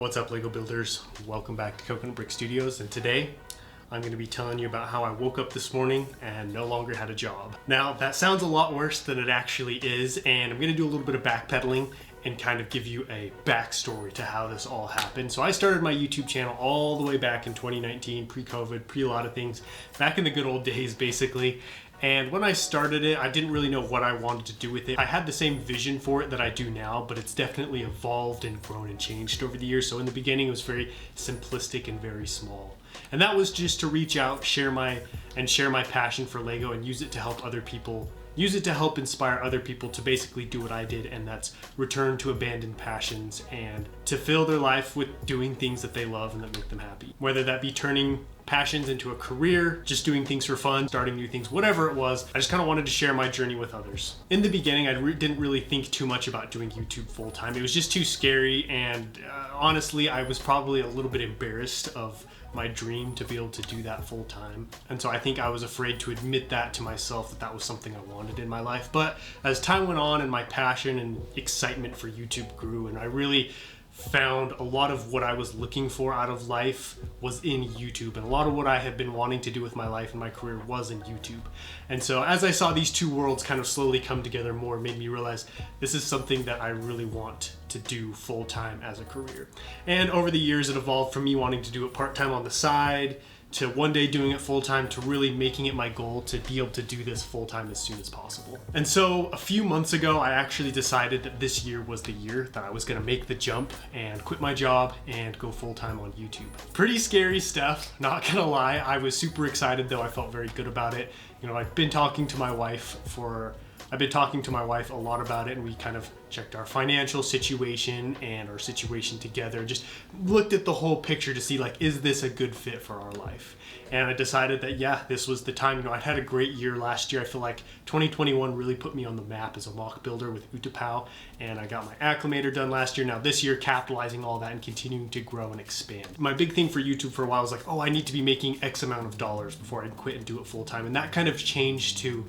What's up, Lego builders? Welcome back to Coconut Brick Studios, and today I'm going to be telling you about how I woke up this morning and no longer had a job. Now that sounds a lot worse than it actually is, and I'm going to do a little bit of backpedaling and kind of give you a backstory to how this all happened. So I started my YouTube channel all the way back in 2019, pre-COVID, pre a lot of things, back in the good old days basically. And when I started it, I didn't really know what I wanted to do with it. I had the same vision for it that I do now, but it's definitely evolved and grown and changed over the years. So in the beginning, it was very simplistic and very small. And that was just to reach out, share my passion for Lego and use it to help other people, use it to help inspire other people to basically do what I did, and that's return to abandoned passions and to fill their life with doing things that they love and that make them happy. Whether that be turning passions into a career, just doing things for fun, starting new things, whatever it was, I just kind of wanted to share my journey with others. In the beginning, I didn't really think too much about doing YouTube full time. It was just too scary, and honestly, I was probably a little bit embarrassed of my dream to be able to do that full time. And so I think I was afraid to admit that to myself, that that was something I wanted in my life. But as time went on and my passion and excitement for YouTube grew, and I really found a lot of what I was looking for out of life was in YouTube, and a lot of what I had been wanting to do with my life and my career was in YouTube. And so as I saw these two worlds kind of slowly come together more, it made me realize this is something that I really want to do full time as a career. And over the years, it evolved from me wanting to do it part time on the side to one day doing it full time to really making it my goal to be able to do this full time as soon as possible. And so a few months ago, I actually decided that this year was the year that I was gonna make the jump and quit my job and go full time on YouTube. Pretty scary stuff, not gonna lie. I was super excited though. I felt very good about it. You know, I've been talking to my wife a lot about it, and we kind of checked our financial situation and our situation together, just looked at the whole picture to see, like, is this a good fit for our life? And I decided that, yeah, this was the time. You know, I'd had a great year last year. I feel like 2021 really put me on the map as a mock builder with Utapau, and I got my acclimator done last year. Now this year, capitalizing all that and continuing to grow and expand. My big thing for YouTube for a while was like, oh, I need to be making X amount of dollars before I quit and do it full time. And that kind of changed to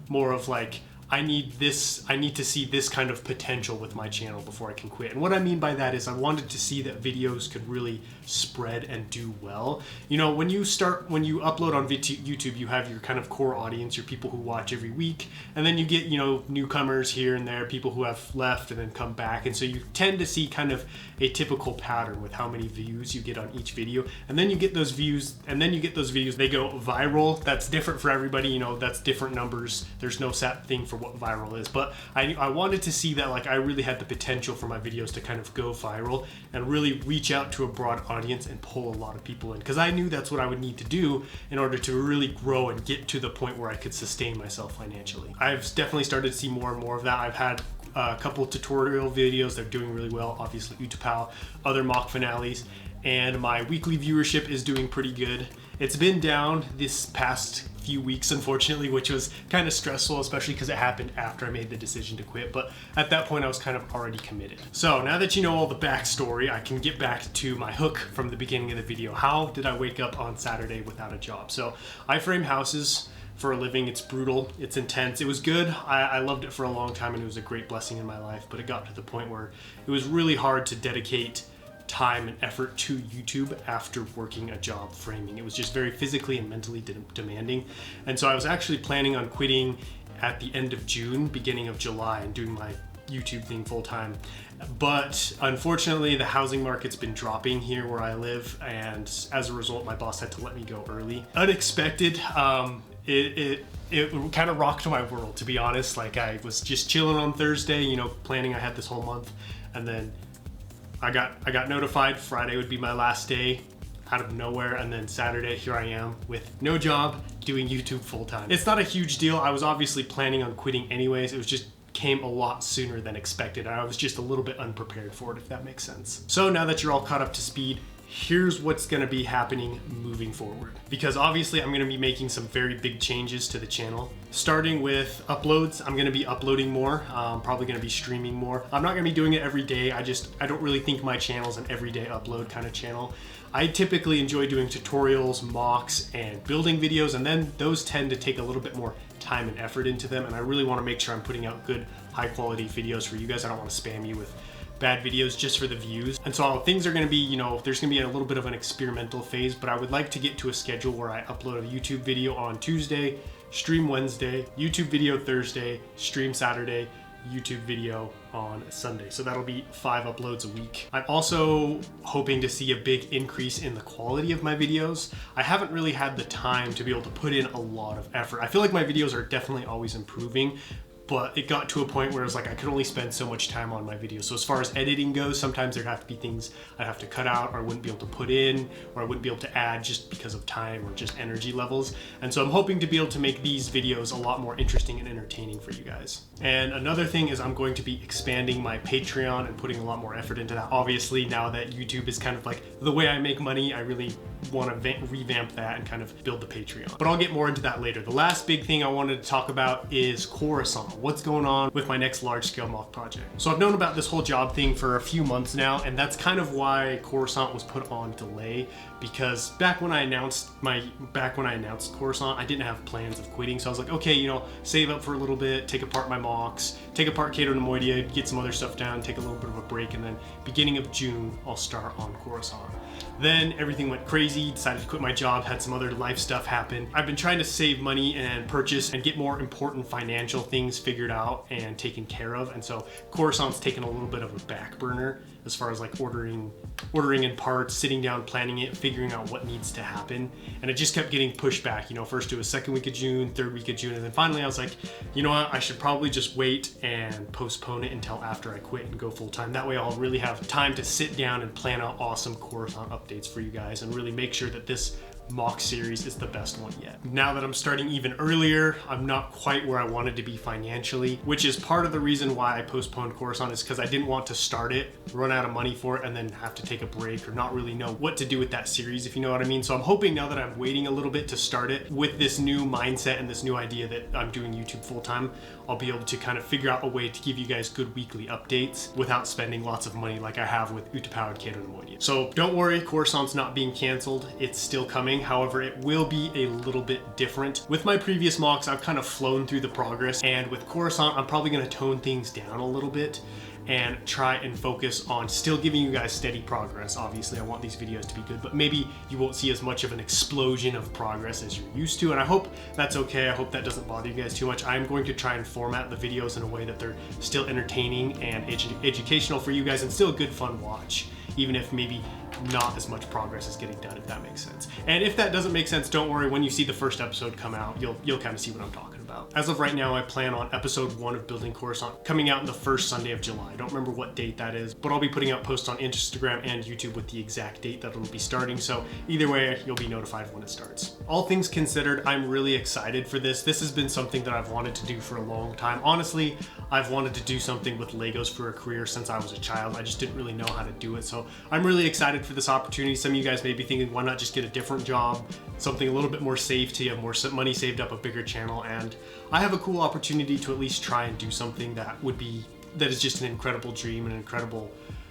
more of like, I need to see this kind of potential with my channel before I can quit. And what I mean by that is I wanted to see that videos could really spread and do well. You know, when you upload on YouTube, you have your kind of core audience, your people who watch every week, and then you get, you know, newcomers here and there, people who have left and then come back. And so you tend to see kind of a typical pattern with how many views you get on each video. And then you get those views, they go viral. That's different for everybody, you know, that's different numbers. There's no set thing for what viral is, but I wanted to see that, like, I really had the potential for my videos to kind of go viral and really reach out to a broad audience and pull a lot of people in, because I knew that's what I would need to do in order to really grow and get to the point where I could sustain myself financially. I've definitely started to see more and more of that. I've had a couple tutorial videos, they're doing really well, obviously Utapau, other mock finales, and my weekly viewership is doing pretty good. It's been down this past few weeks, unfortunately, which was kind of stressful, especially because it happened after I made the decision to quit. But at that point, I was kind of already committed. So now that you know all the backstory, I can get back to my hook from the beginning of the video. How did I wake up on Saturday without a job? So I frame houses for a living. It's brutal, it's intense. It was good. I loved it for a long time, and it was a great blessing in my life. But it got to the point where it was really hard to dedicate time and effort to YouTube after working a job framing. It was just very physically and mentally demanding. And so I was actually planning on quitting at the end of June, beginning of July, and doing my YouTube thing full time. But unfortunately, the housing market's been dropping here where I live, and as a result, my boss had to let me go early. Unexpected. It kind of rocked my world, to be honest. Like, I was just chilling on Thursday, you know, planning I had this whole month, and then I got notified Friday would be my last day out of nowhere, and then Saturday, here I am with no job doing YouTube full time. It's not a huge deal. I was obviously planning on quitting anyways. It was just came a lot sooner than expected. I was just a little bit unprepared for it, if that makes sense. So now that you're all caught up to speed, here's what's gonna be happening moving forward. Because obviously I'm gonna be making some very big changes to the channel. Starting with uploads, I'm gonna be uploading more. I'm probably gonna be streaming more. I'm not gonna be doing it every day. I don't really think my channel's an everyday upload kind of channel. I typically enjoy doing tutorials, mocks, and building videos, and then those tend to take a little bit more time and effort into them, and I really wanna make sure I'm putting out good, high quality videos for you guys. I don't wanna spam you with bad videos just for the views. And so things are gonna be, you know, there's gonna be a little bit of an experimental phase, but I would like to get to a schedule where I upload a YouTube video on Tuesday, stream Wednesday, YouTube video Thursday, stream Saturday, YouTube video on Sunday. So that'll be 5 uploads a week. I'm also hoping to see a big increase in the quality of my videos. I haven't really had the time to be able to put in a lot of effort. I feel like my videos are definitely always improving, but it got to a point where it was like I could only spend so much time on my videos. So as far as editing goes, sometimes there'd have to be things I'd have to cut out, or I wouldn't be able to put in, or I wouldn't be able to add just because of time or just energy levels. And so I'm hoping to be able to make these videos a lot more interesting and entertaining for you guys. And another thing is I'm going to be expanding my Patreon and putting a lot more effort into that. Obviously, now that YouTube is kind of like the way I make money, I really want to revamp that and kind of build the Patreon. But I'll get more into that later. The last big thing I wanted to talk about is Coruscant. What's going on with my next large-scale mock project? So I've known about this whole job thing for a few months now, and that's kind of why Coruscant was put on delay, because back when I announced Coruscant, I didn't have plans of quitting. So I was like, okay, you know, save up for a little bit, take apart my mocks, take apart Cato Nemoidia, get some other stuff down, take a little bit of a break, and then beginning of June, I'll start on Coruscant. Then everything went crazy, decided to quit my job, had some other life stuff happen. I've been trying to save money and purchase and get more important financial things figured out and taken care of. And so Coruscant's taken a little bit of a back burner as far as like ordering in parts, sitting down, planning it, figuring out what needs to happen. And it just kept getting pushed back. You know, first it was 2nd week of June, 3rd week of June, and then finally I was like, you know what, I should probably just wait and postpone it until after I quit and go full time. That way I'll really have time to sit down and plan out awesome Coruscant updates for you guys and really make sure that this mock series is the best one yet. Now that I'm starting even earlier, I'm not quite where I wanted to be financially, which is part of the reason why I postponed Coruscant, is because I didn't want to start it, run out of money for it, and then have to take a break or not really know what to do with that series, if you know what I mean. So I'm hoping now that I'm waiting a little bit to start it with this new mindset and this new idea that I'm doing YouTube full time, I'll be able to kind of figure out a way to give you guys good weekly updates without spending lots of money like I have with Utapowered Cato Nemoidia. So don't worry, Coruscant's not being canceled. It's still coming. However, it will be a little bit different. With my previous mocks, I've kind of flown through the progress, and with Coruscant, I'm probably going to tone things down a little bit and try and focus on still giving you guys steady progress. Obviously, I want these videos to be good, but maybe you won't see as much of an explosion of progress as you're used to, and I hope that's okay. I hope that doesn't bother you guys too much. I'm going to try and format the videos in a way that they're still entertaining and educational for you guys and still a good fun watch, even if maybe not as much progress is getting done, if that makes sense. And if that doesn't make sense, don't worry. When you see the first episode come out, you'll kind of see what I'm talking about. As of right now, I plan on episode 1 of Building Coruscant coming out in the first Sunday of July. I don't remember what date that is, but I'll be putting out posts on Instagram and YouTube with the exact date that it'll be starting. So either way, you'll be notified when it starts. All things considered, I'm really excited for this. This has been something that I've wanted to do for a long time. Honestly, I've wanted to do something with Legos for a career since I was a child. I just didn't really know how to do it. So I'm really excited for this opportunity. Some of you guys may be thinking, why not just get a different job, something a little bit more safe to you, more money saved up, a bigger channel. And I have a cool opportunity to at least try and do something that is just an incredible dream, an incredible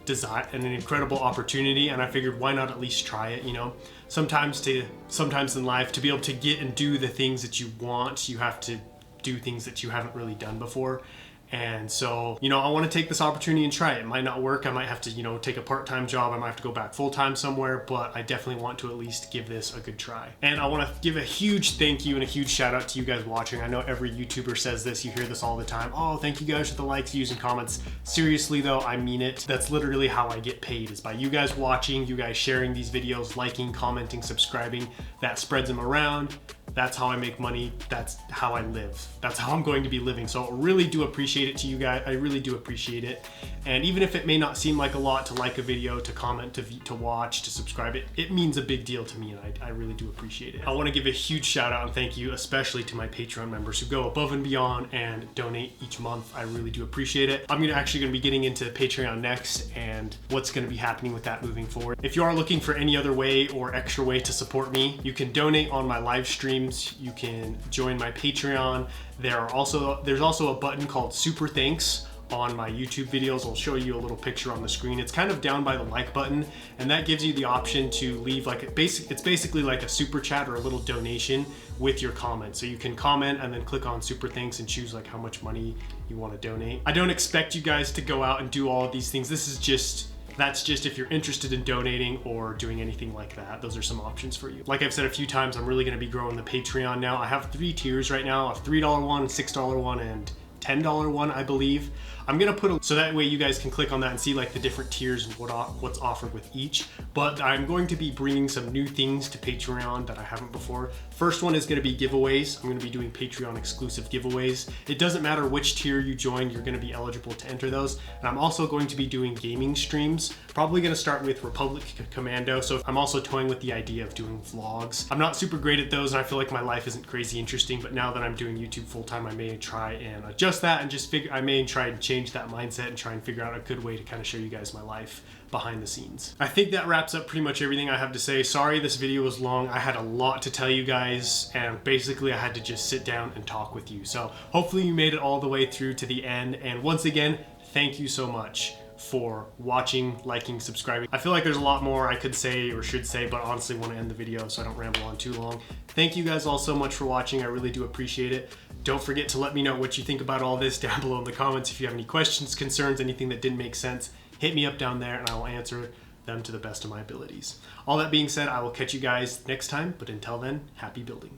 design, and an incredible opportunity. And I figured, why not at least try it? You know, sometimes in life, to be able to get and do the things that you want, you have to do things that you haven't really done before. And so, you know, I want to take this opportunity and try it. It might not work. I might have to, you know, take a part-time job. I might have to go back full-time somewhere, but I definitely want to at least give this a good try. And I want to give a huge thank you and a huge shout out to you guys watching. I know every YouTuber says this. You hear this all the time. Oh, thank you guys for the likes, views, and comments. Seriously though, I mean it. That's literally how I get paid, is by you guys watching, you guys sharing these videos, liking, commenting, subscribing. That spreads them around. That's how I make money. That's how I live. That's how I'm going to be living. So I really do appreciate it to you guys. I really do appreciate it. And even if it may not seem like a lot to like a video, to comment, to watch, to subscribe, it means a big deal to me, and I really do appreciate it. I want to give a huge shout out and thank you, especially to my Patreon members who go above and beyond and donate each month. I really do appreciate it. I'm actually going to be getting into Patreon next and what's going to be happening with that moving forward. If you are looking for any other way or extra way to support me, you can donate on my live streams. You can join my Patreon. There's also a button called Super Thanks on my YouTube videos. I'll show you a little picture on the screen. It's kind of down by the like button, and that gives you the option to leave like it's basically like a super chat or a little donation with your comment. So you can comment and then click on super thanks and choose like how much money you want to donate. I don't expect you guys to go out and do all of these things. That's just if you're interested in donating or doing anything like that. Those are some options for you. Like I've said a few times, I'm really gonna be growing the Patreon now. I have 3 tiers right now, a $3 one, a $6 one, and $10 one, I believe. I'm gonna put so that way you guys can click on that and see like the different tiers and what's offered with each. But I'm going to be bringing some new things to Patreon that I haven't before. First one is gonna be giveaways. I'm gonna be doing Patreon exclusive giveaways. It doesn't matter which tier you join, you're gonna be eligible to enter those. And I'm also going to be doing gaming streams. Probably gonna start with Republic Commando. So I'm also toying with the idea of doing vlogs. I'm not super great at those and I feel like my life isn't crazy interesting, but now that I'm doing YouTube full time, I may try and adjust that and I may try and change that mindset and try and figure out a good way to kind of show you guys my life behind the scenes. I think that wraps up pretty much everything I have to say. Sorry this video was long. I had a lot to tell you guys and basically I had to just sit down and talk with you. So hopefully you made it all the way through to the end. And once again, thank you so much for watching, liking, subscribing. I feel like there's a lot more I could say or should say, but honestly want to end the video so I don't ramble on too long. Thank you guys all so much for watching. I really do appreciate it. Don't forget to let me know what you think about all this down below in the comments. If you have any questions, concerns, anything that didn't make sense, hit me up down there and I will answer them to the best of my abilities. All that being said, I will catch you guys next time, but until then, happy building.